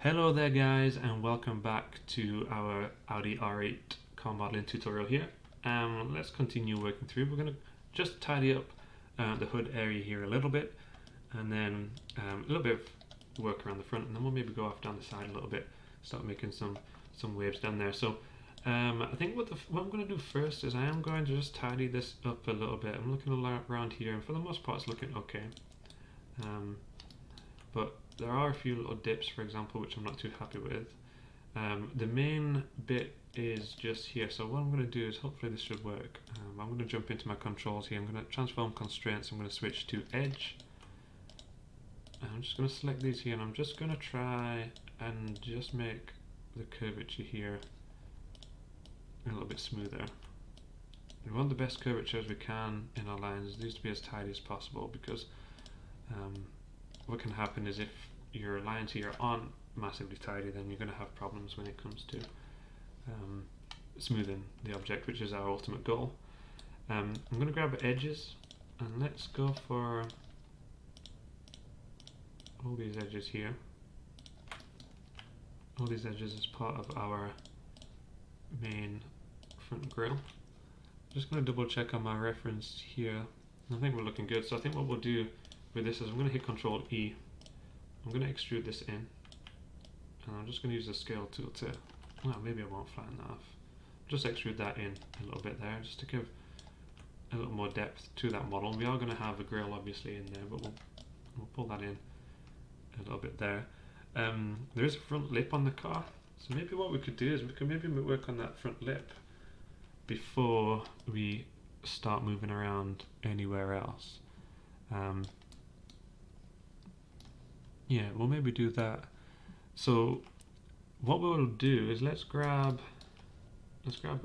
Hello there guys, and welcome back to our Audi R8 car modeling tutorial here. Let's continue working through. We're going to just tidy up the hood area here a little bit, and then a little bit of work around the front, and then we'll maybe go off down the side a little bit, start making some waves down there. So I think what I'm going to do first is I am going to just tidy this up a little bit. I'm looking around here, and for the most part it's looking okay. But there are a few little dips, for example, which I'm not too happy with. The main bit is just here, so what I'm going to do is, hopefully this should work. I'm going to jump into my controls here. I'm going to transform constraints. I'm going to switch to edge. I'm just going to select these here, and I'm just going to try and just make the curvature here a little bit smoother. We want the best curvature as we can in our lines. These to be as tidy as possible, because what can happen is if your lines here aren't massively tidy, then you're going to have problems when it comes to smoothing the object, which is our ultimate goal. I'm going to grab edges, and let's go for all these edges here. All these edges as part of our main front grille. I'm just going to double check on my reference here. I think we're looking good. So I think what we'll do with this is I'm going to hit Control E. I'm going to extrude this in, and I'm just going to use the scale tool to, well, maybe I won't flatten that off. Just extrude that in a little bit there, just to give a little more depth to that model. We are going to have a grill obviously in there, but we'll pull that in a little bit there. There is a front lip on the car, so maybe what we could do is we could maybe work on that front lip before we start moving around anywhere else. Yeah, we'll maybe do that. So what we'll do is let's grab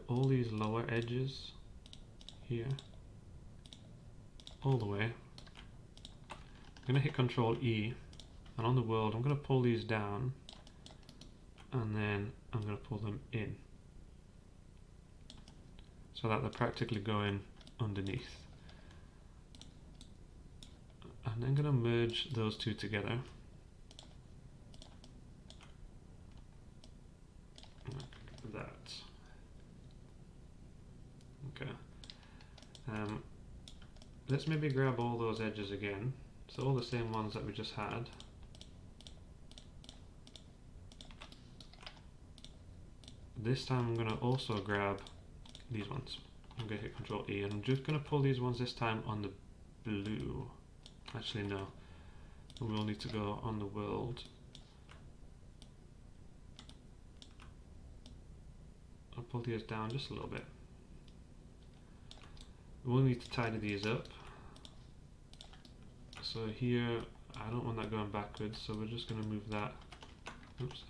all these lower edges here all the way. I'm going to hit Control E, and on the world I'm going to pull these down, and then I'm going to pull them in so that they're practically going underneath. And I'm going to merge those two together. That. Okay. Let's maybe grab all those edges again. So all the same ones that we just had. This time I'm going to also grab these ones. I'm going to hit Control E, and I'm just going to pull these ones this time on the blue. Actually no, we'll need to go on the world. I'll pull these down just a little bit. We'll need to tidy these up. So here, I don't want that going backwards, so we're just going to move that. Oops.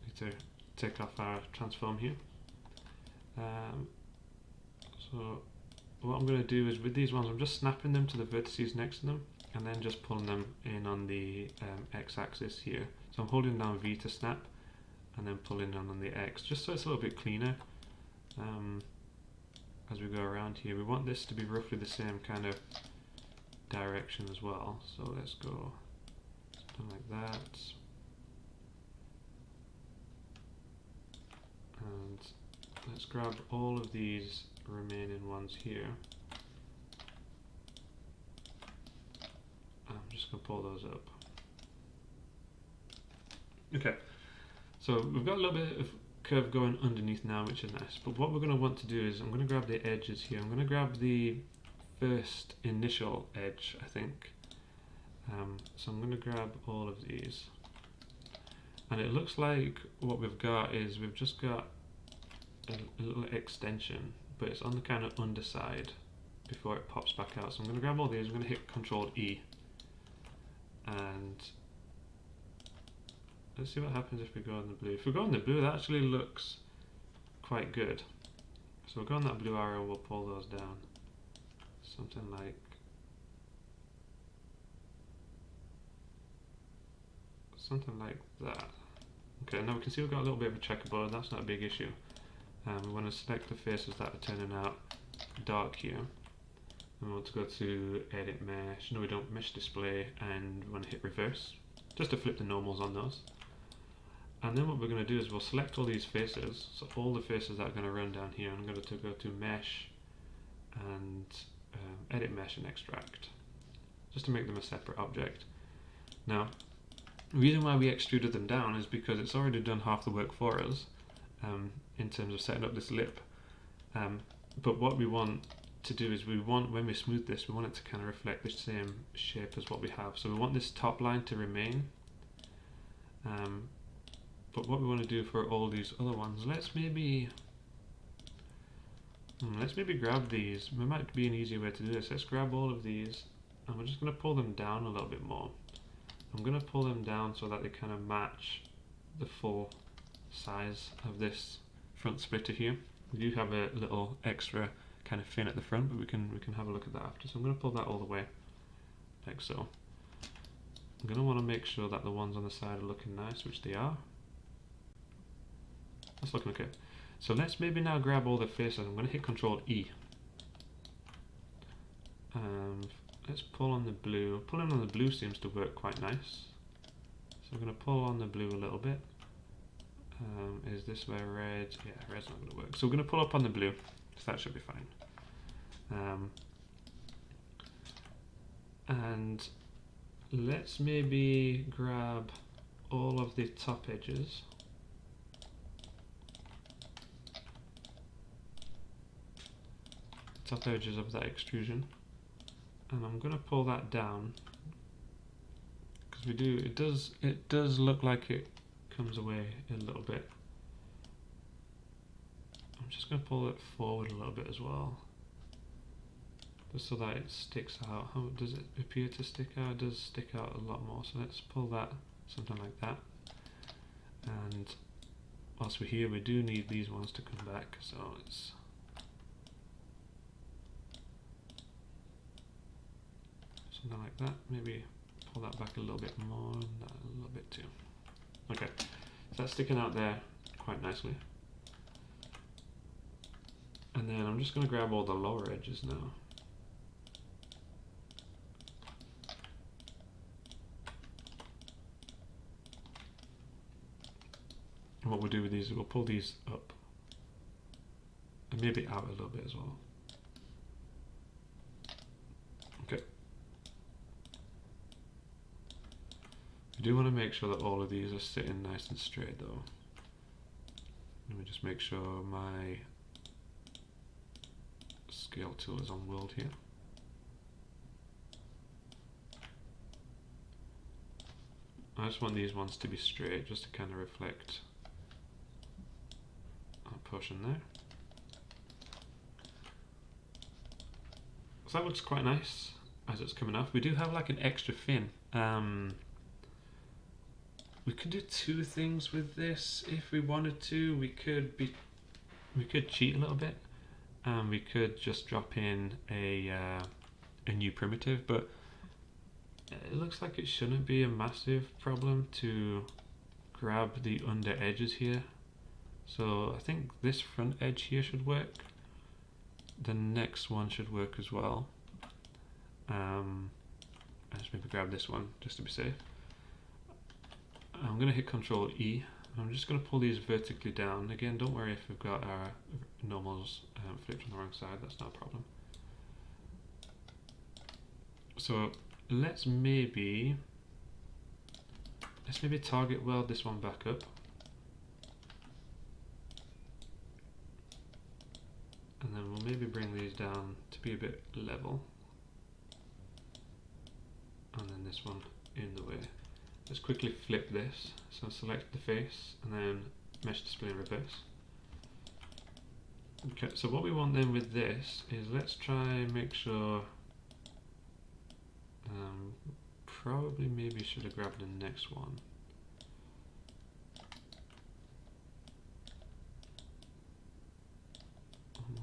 Need to take off our transform here. So what I'm going to do is with these ones, I'm just snapping them to the vertices next to them, and then just pulling them in on the x-axis here. So I'm holding down V to snap, and then pulling down on the X, just so it's a little bit cleaner as we go around here. We want this to be roughly the same kind of direction as well, so let's go something like that, and let's grab all of these remaining ones here. I'm just going to pull those up. Okay. So we've got a little bit of curve going underneath now, which is nice. But what we're going to want to do is I'm going to grab the edges here. I'm going to grab the first initial edge, I think. So I'm going to grab all of these. And it looks like what we've got is we've just got a little extension, but it's on the kind of underside before it pops back out. So I'm going to grab all these. I'm going to hit Control E. And let's see what happens if we go on the blue. If we go on the blue, that actually looks quite good. So we'll go on that blue arrow and we'll pull those down. Something like that. Okay, now we can see we've got a little bit of a checkerboard. That's not a big issue. We want to select the faces that are turning out dark here. And we want to go to Edit Mesh. No, we don't. Mesh Display, and we want to hit Reverse. just to flip the normals on those. And then what we're going to do is we'll select all these faces, so all the faces that are going to run down here. I'm going to go to Mesh and Edit Mesh and Extract, just to make them a separate object. Now, the reason why we extruded them down is because it's already done half the work for us in terms of setting up this lip. But what we want to do is when we smooth this, we want it to kind of reflect the same shape as what we have. So we want this top line to remain. But what we want to do for all these other ones, let's maybe grab these. There might be an easier way to do this. Let's grab all of these, and we're just going to pull them down a little bit more. I'm going to pull them down so that they kind of match the full size of this front splitter here. We do have a little extra kind of fin at the front, but we can have a look at that after. So I'm going to pull that all the way, like so. I'm going to want to make sure that the ones on the side are looking nice, which they are. That's looking okay. So let's maybe now grab all the faces. I'm going to hit Control E. Let's pull on the blue. Pulling on the blue seems to work quite nice. So I'm going to pull on the blue a little bit. Is this where red? Yeah, red's not going to work. So we're going to pull up on the blue. So that should be fine. And let's maybe grab all of the top edges. Top edges of that extrusion, and I'm going to pull that down because it does look like it comes away a little bit. I'm just going to pull it forward a little bit as well, just so that it sticks out. How does it appear to stick out? It does stick out a lot more, so let's pull that something like that. And whilst we're here, we do need these ones to come back, so let's something like that. Maybe pull that back a little bit more, and that a little bit too. Okay, so that's sticking out there quite nicely. And then I'm just going to grab all the lower edges now. And what we'll do with these is we'll pull these up and maybe out a little bit as well. Okay. We do want to make sure that all of these are sitting nice and straight though. Let me just make sure my scale tool is on world here. I just want these ones to be straight, just to kind of reflect that portion there. So that looks quite nice as it's coming off. We do have like an extra fin. We could do two things with this if we wanted to. We could cheat a little bit. We could just drop in a new primitive, but it looks like it shouldn't be a massive problem to grab the under edges here. So I think this front edge here should work. The next one should work as well. I'll just maybe grab this one just to be safe. I'm going to hit Control E. I'm just going to pull these vertically down. Again, don't worry if we've got our normals flipped on the wrong side, that's not a problem. So let's maybe target weld this one back up. And then we'll maybe bring these down to be a bit level. And then this one in the way. Let's quickly flip this. So select the face and then mesh display in reverse. Okay, so what we want then with this is let's try and make sure, probably maybe should have grabbed the next one.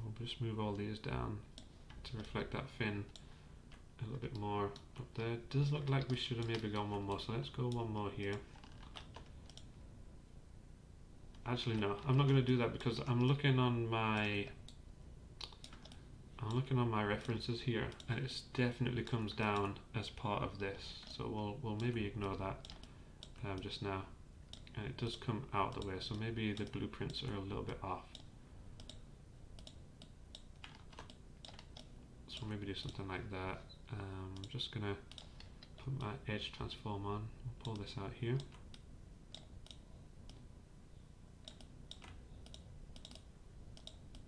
We'll just move all these down to reflect that fin a little bit more up there. It does look like we should have maybe gone one more, so let's go one more here. Actually no, I'm not going to do that because I'm looking on my references here, and it definitely comes down as part of this, so we'll maybe ignore that. just now, and it does come out the way, so maybe the blueprints are a little bit off. So maybe do something like that. I'm just gonna put my edge transform on, pull this out here.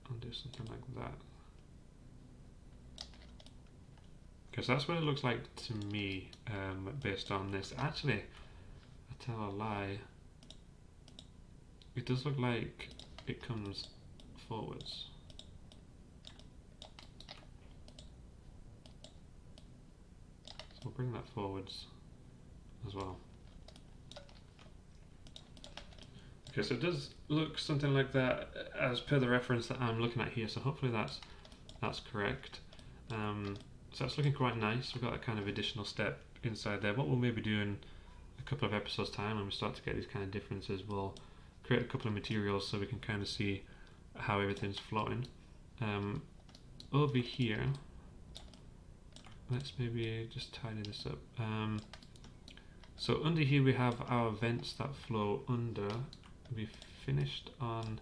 And do something like that. Because that's what it looks like to me, based on this. Actually, I tell a lie. It does look like it comes forwards. So we'll bring that forwards as well. Okay, so it does look something like that as per the reference that I'm looking at here. So hopefully that's correct. So it's looking quite nice. We've got that kind of additional step inside there. What we'll maybe do in a couple of episodes time, when we start to get these kind of differences, we'll create a couple of materials so we can kind of see how everything's flowing. Over here, let's maybe just tidy this up. So under here we have our vents that flow under. We finished on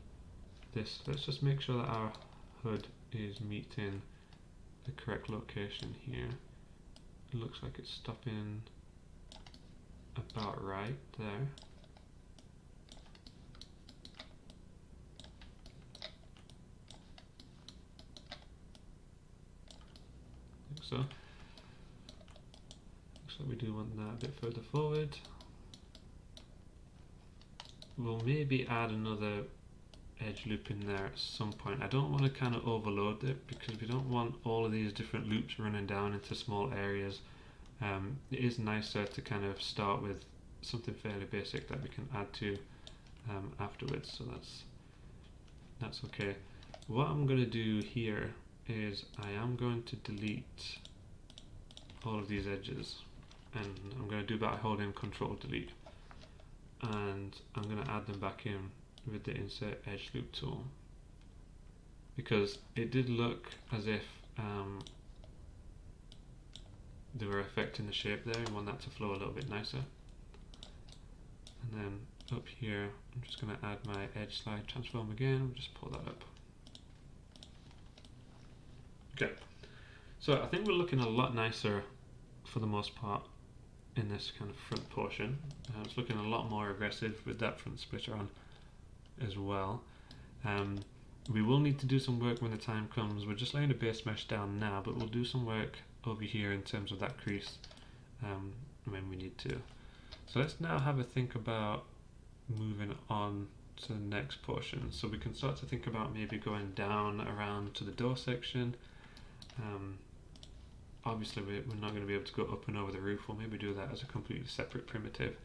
this. Let's just make sure that our hood is meeting the correct location here. It looks like it's stopping about right there. Like so. Looks like we do want that a bit further forward. We'll maybe add another edge loop in there at some point. I don't want to kind of overload it because we don't want all of these different loops running down into small areas. It is nicer to kind of start with something fairly basic that we can add to afterwards, so that's okay. What I'm going to do here is I am going to delete all of these edges, and I'm going to do that by holding Control Delete, and I'm going to add them back in with the Insert Edge Loop tool, because it did look as if they were affecting the shape there, and want that to flow a little bit nicer. And then up here I'm just going to add my edge slide transform again. We'll just pull that up. Okay, so I think we're looking a lot nicer for the most part in this kind of front portion. It's looking a lot more aggressive with that front splitter on as well. We will need to do some work when the time comes. We're just laying the base mesh down now, but we'll do some work over here in terms of that crease when we need to. So let's now have a think about moving on to the next portion. So we can start to think about maybe going down around to the door section. Obviously we're not going to be able to go up and over the roof. We'll maybe do that as a completely separate primitive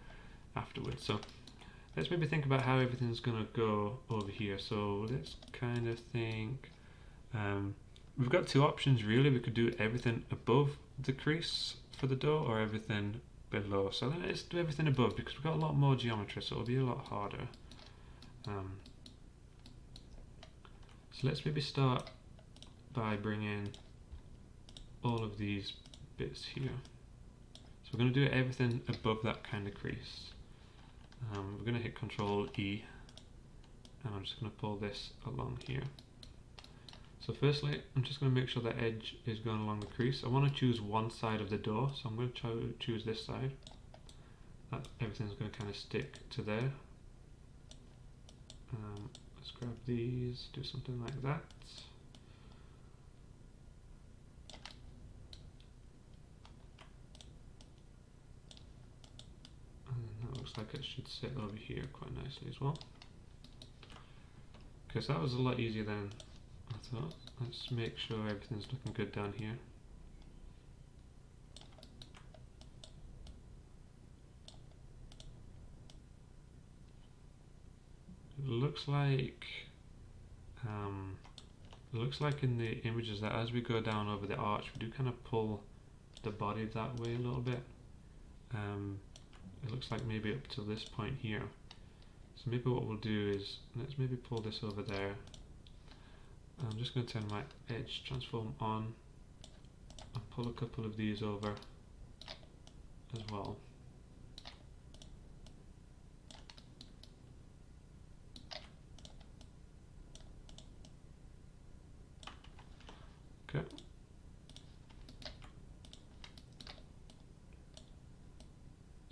afterwards. So let's maybe think about how everything's going to go over here. So let's kind of think, we've got two options really. We could do everything above the crease for the door or everything below. So let's do everything above because we've got a lot more geometry, so it'll be a lot harder. So let's maybe start by bringing all of these bits here. So we're going to do everything above that kind of crease. We're going to hit Control E, and I'm just going to pull this along here. So firstly, I'm just going to make sure the edge is going along the crease. I want to choose one side of the door, so I'm going to try to choose this side. Everything's going to kind of stick to there. Let's grab these, do something like that. And that looks like it should sit over here quite nicely as well. Okay, so that was a lot easier than I thought. Let's make sure everything's looking good down here. It looks like in the images that as we go down over the arch, we do kind of pull the body that way a little bit. It looks like maybe up to this point here. So maybe what we'll do is, let's maybe pull this over there. I'm just going to turn my edge transform on and pull a couple of these over as well.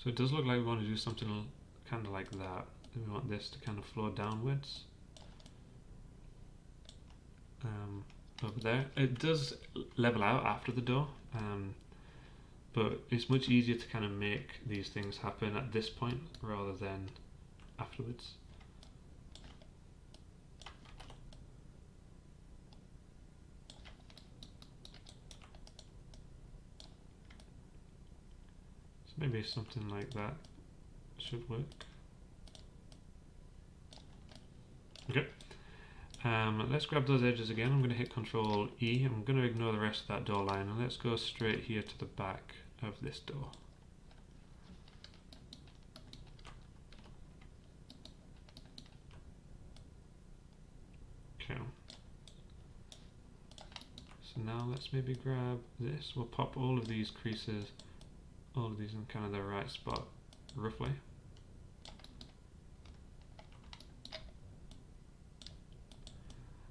So it does look like we want to do something kind of like that. We want this to kind of flow downwards. Over there. It does level out after the door, but it's much easier to kind of make these things happen at this point rather than afterwards. So maybe something like that should work. Okay. Let's grab those edges again. I'm going to hit Control E. I'm going to ignore the rest of that door line, and let's go straight here to the back of this door. Okay. So now let's maybe grab this. We'll pop all of these creases, all of these in kind of the right spot, roughly.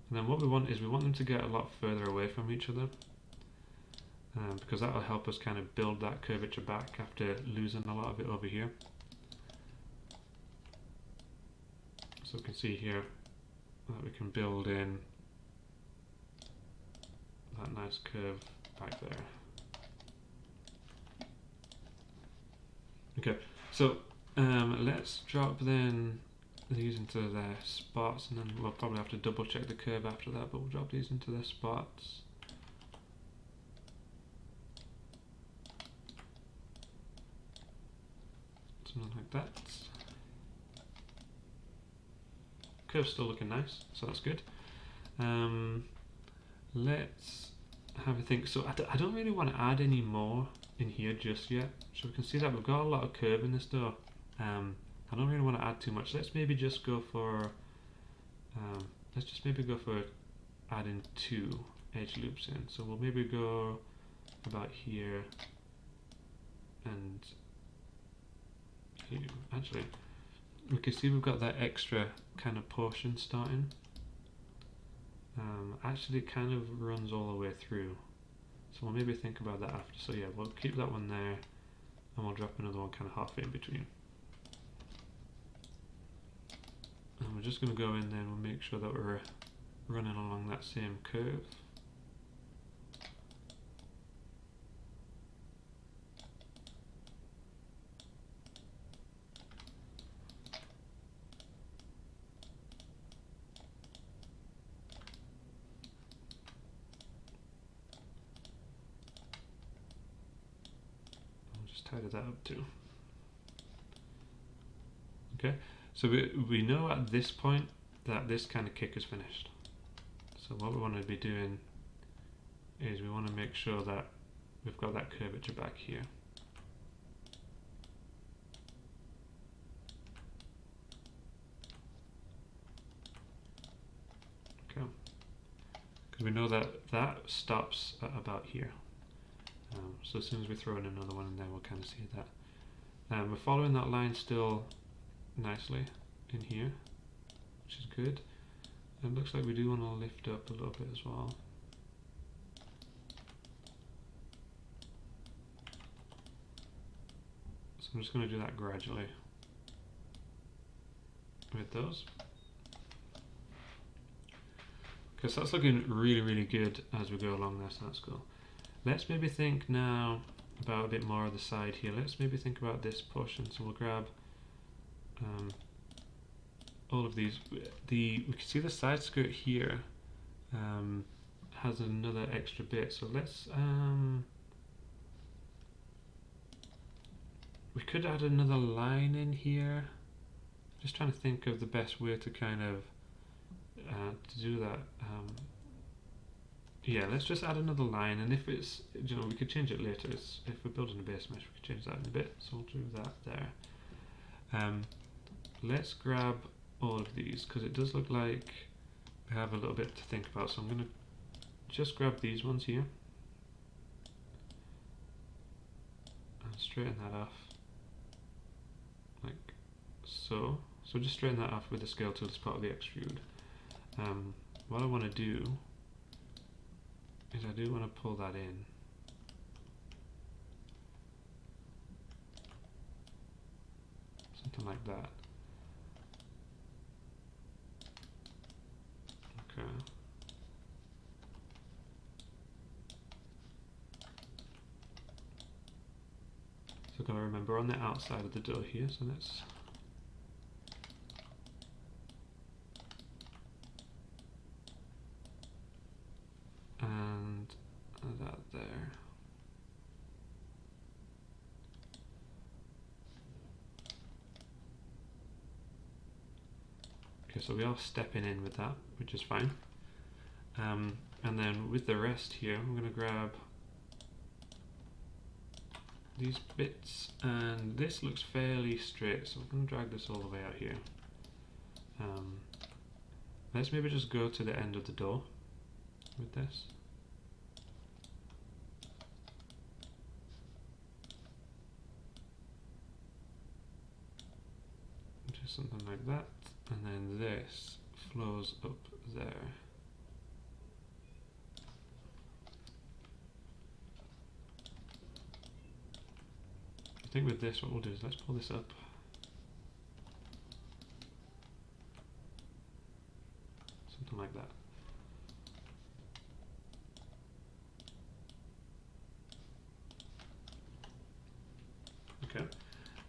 And then what we want is we want them to get a lot further away from each other, because that will help us kind of build that curvature back after losing a lot of it over here. So we can see here that we can build in that nice curve back there. Okay, so let's drop then these into their spots, and then we'll probably have to double check the curve after that, but we'll drop these into their spots. Something like that. Curve's still looking nice, so that's good. Let's have a think. So I don't really want to add any more in here just yet. So we can see that we've got a lot of curve in this door. I don't really want to add too much. Let's maybe just go for adding 2 edge loops in. So we'll maybe go about here and here. Actually, we can see we've got that extra kind of portion starting. Actually kind of runs all the way through. So we'll maybe think about that after. So yeah, we'll keep that one there, and we'll drop another one kind of halfway in between. And we're just going to go in there and we'll make sure that we're running along that same curve. I'll just tidy that up too. Okay. So we know at this point that this kind of kick is finished. So what we want to be doing is we want to make sure that we've got that curvature back here. Okay. Because we know that that stops at about here. So as soon as we throw in another one in there, we'll kind of see that. We're following that line still nicely in here, which is good. It looks like we do want to lift up a little bit as well. So I'm just going to do that gradually with those. Okay, so that's looking really, really good as we go along there, so that's cool. Let's maybe think now about a bit more of the side here. Let's maybe think about this portion. So we'll grab all of these. We can see the side skirt here has another extra bit. So let's we could add another line in here. Just trying to think of the best way to kind of to do that. Yeah, let's just add another line, and if it's, you know, we could change it later. If we're building a base mesh, we could change that in a bit. So we'll do that there. Let's grab all of these, because it does look like we have a little bit to think about. So I'm going to just grab these ones here and straighten that off like so. So just straighten that off with the scale tool as part of the extrude. What I want to do is I do want to pull that in. something like that. Okay. So gotta remember on the outside of the door here, so let's and that there. Okay, so we are stepping in with that, which is fine. And then with the rest here, I'm going to grab these bits, and this looks fairly straight, so I'm going to drag this all the way out here. Let's maybe just go to the end of the door with this. Just something like that, and then this flows up there. I think with this what we'll do is let's pull this up. Something like that. Okay,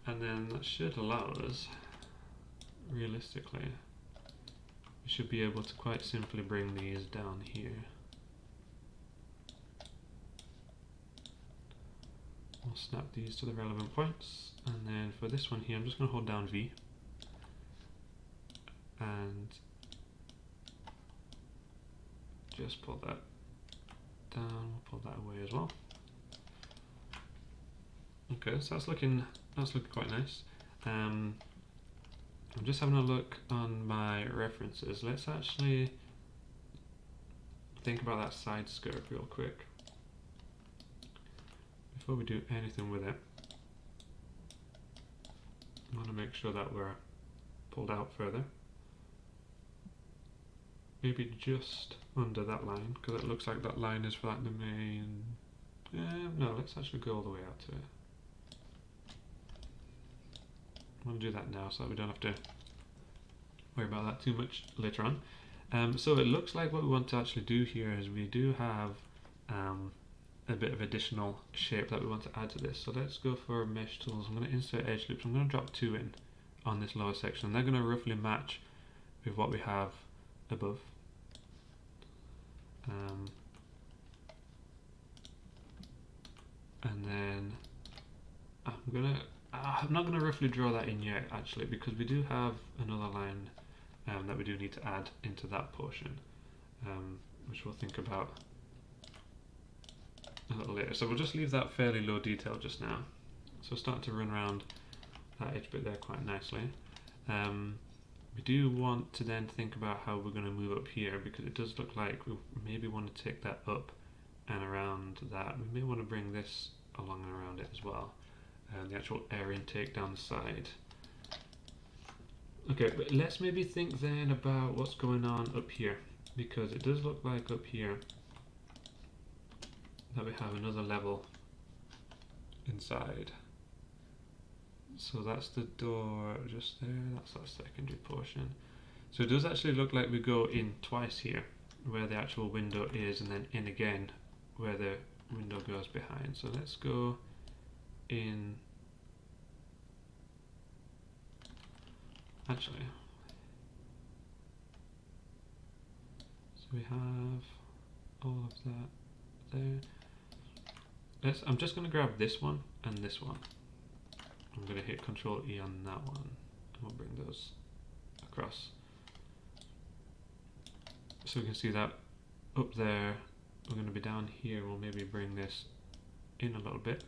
and then that should allow us, realistically, we should be able to quite simply bring these down here. We'll snap these to the relevant points, and then for this one here I'm just going to hold down V and just pull that down, we'll pull that away as well. Okay, so that's looking quite nice. I'm just having a look on my references. Let's actually think about that side skirt real quick before we do anything with it. I want to make sure that we're pulled out further. Maybe just under that line, because it looks like that line is for like the main... no, let's actually go all the way out to it. I'm going to do that now so that we don't have to worry about that too much later on. So it looks like what we want to actually do here is we do have a bit of additional shape that we want to add to this. So let's go for mesh tools. I'm going to insert edge loops. I'm going to drop 2 in on this lower section. They're going to roughly match with what we have above. And then I'm not going to roughly draw that in yet actually, because we do have another line that we do need to add into that portion, which we'll think about a little later. So we'll just leave that fairly low detail just now. So start to run around that edge bit there quite nicely. We do want to then think about how we're going to move up here, because it does look like we maybe want to take that up and around that. We may want to bring this along and around it as well. The actual air intake down the side. Okay, but let's maybe think then about what's going on up here, because it does look like up here that we have another level inside. So that's the door just there, that's that secondary portion. So it does actually look like we go in twice here, where the actual window is, and then in again where the window goes behind. So let's go in, actually, so we have all of that there. I'm just going to grab this one and this one. I'm going to hit Control E on that one, and we'll bring those across. So we can see that up there, we're going to be down here, we'll maybe bring this in a little bit.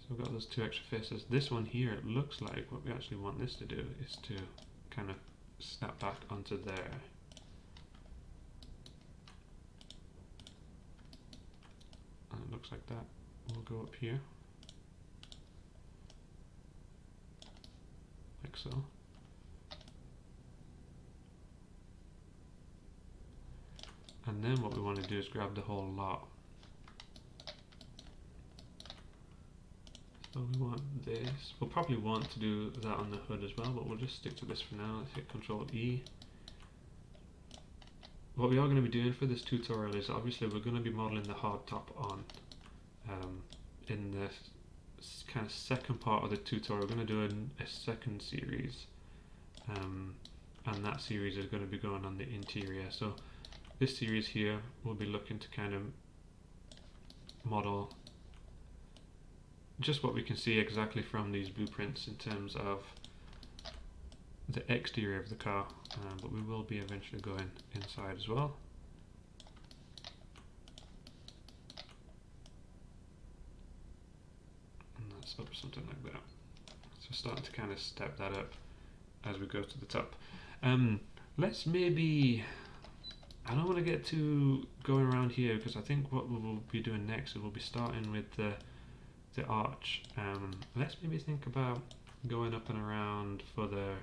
So we've got those 2 extra faces. This one here, it looks like what we actually want this to do is to kind of snap back onto there. And it looks like that will go up here. Like so. And then what we want to do is grab the whole lot. So we want this. We'll probably want to do that on the hood as well, but we'll just stick to this for now. Let's hit Control E. What we are going to be doing for this tutorial is obviously we're going to be modeling the hard top on. In the kind of second part of the tutorial, we're going to do a second series, and that series is going to be going on the interior. So this series here, we'll be looking to kind of model just what we can see exactly from these blueprints in terms of the exterior of the car, but we will be eventually going inside as well. And that's up something like that. So starting to kind of step that up as we go to the top. Let's maybe, I don't want to get too going around here, because I think what we will be doing next is we'll be starting with the arch. Let's maybe think about going up and around for the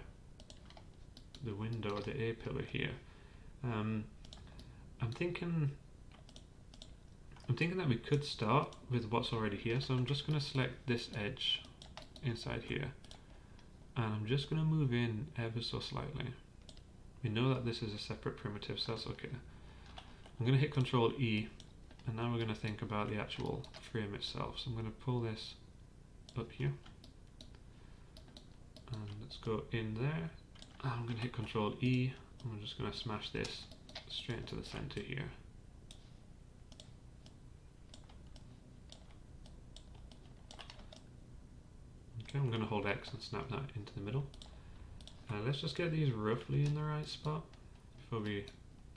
window, the A-pillar here. I'm thinking that we could start with what's already here. So I'm just going to select this edge inside here, and I'm just going to move in ever so slightly. We know that this is a separate primitive, so that's okay. I'm going to hit Control E, and now we're going to think about the actual frame itself. So I'm going to pull this up here, and let's go in there. I'm going to hit Control E, and we're just going to smash this straight into the center here. Okay, I'm going to hold X and snap that into the middle. Let's just get these roughly in the right spot before we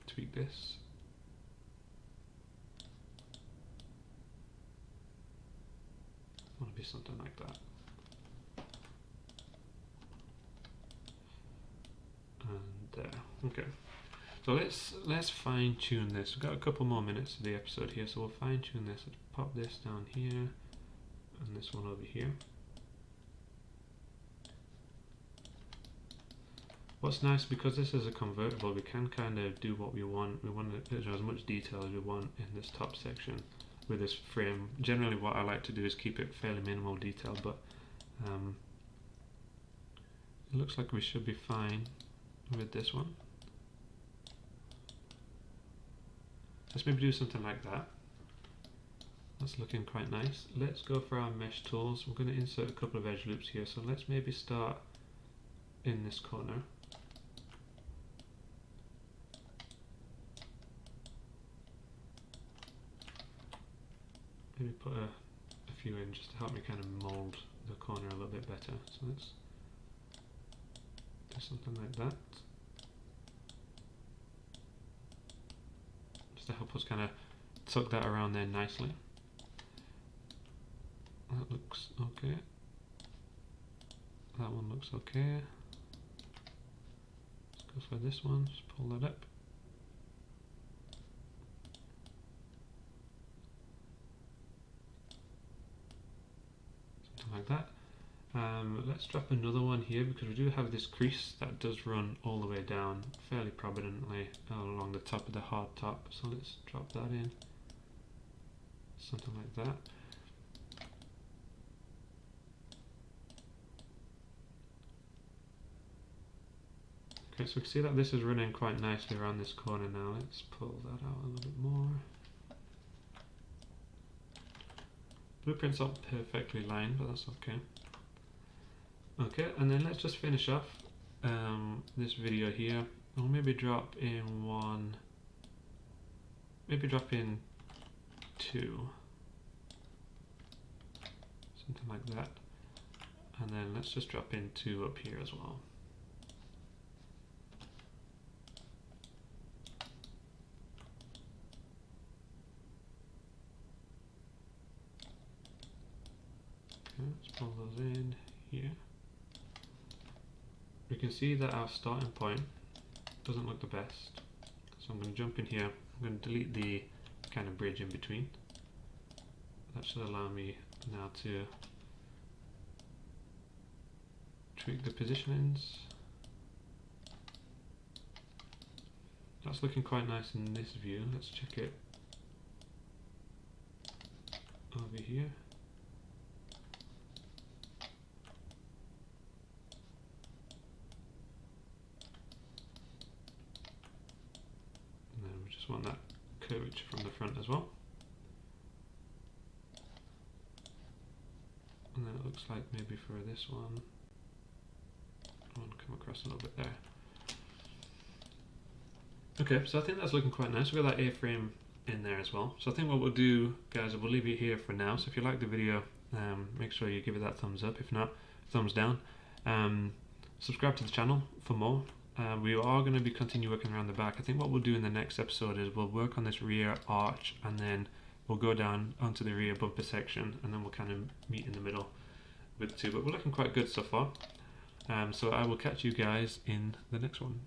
tweak this. I want to be something like that. And there. Okay. So let's fine tune this. We've got a couple more minutes of the episode here, so we'll fine tune this. Let's pop this down here and this one over here. What's nice, because this is a convertible, we can kind of do what we want. We want to put as much detail as we want in this top section with this frame. Generally what I like to do is keep it fairly minimal detail, but it looks like we should be fine with this one. Let's maybe do something like that. That's looking quite nice. Let's go for our mesh tools. We're going to insert a couple of edge loops here, so let's maybe start in this corner. Maybe put a few in just to help me kind of mold the corner a little bit better. So let's do something like that, just to help us kind of tuck that around there nicely. That looks okay. That one looks okay. Let's go for this one, just pull that up. Like that. Let's drop another one here, because we do have this crease that does run all the way down fairly prominently along the top of the hard top, so let's drop that in, something like that. Okay, so we can see that this is running quite nicely around this corner now. Let's pull that out a little bit more. Blueprint's not perfectly lined, but that's okay. Okay, and then let's just finish off this video here. I'll maybe drop in one, maybe drop in two, something like that. And then let's just drop in two up here as well. Let's pull those in here. We can see that our starting point doesn't look the best, so I'm going to jump in here. I'm going to delete the kind of bridge in between. That should allow me now to tweak the positionings. That's looking quite nice in this view. Let's check it over here. just want that curvature from the front as well. And then it looks like maybe for this one, I want to come across a little bit there. Okay, so I think that's looking quite nice. We've got that A-frame in there as well. So I think what we'll do, guys, is we'll leave it here for now. So if you like the video, make sure you give it that thumbs up. If not, thumbs down. Subscribe to the channel for more. We are going to be continue working around the back. I think what we'll do in the next episode is we'll work on this rear arch, and then we'll go down onto the rear bumper section, and then we'll kind of meet in the middle with the two. But we're looking quite good so far. So I will catch you guys in the next one.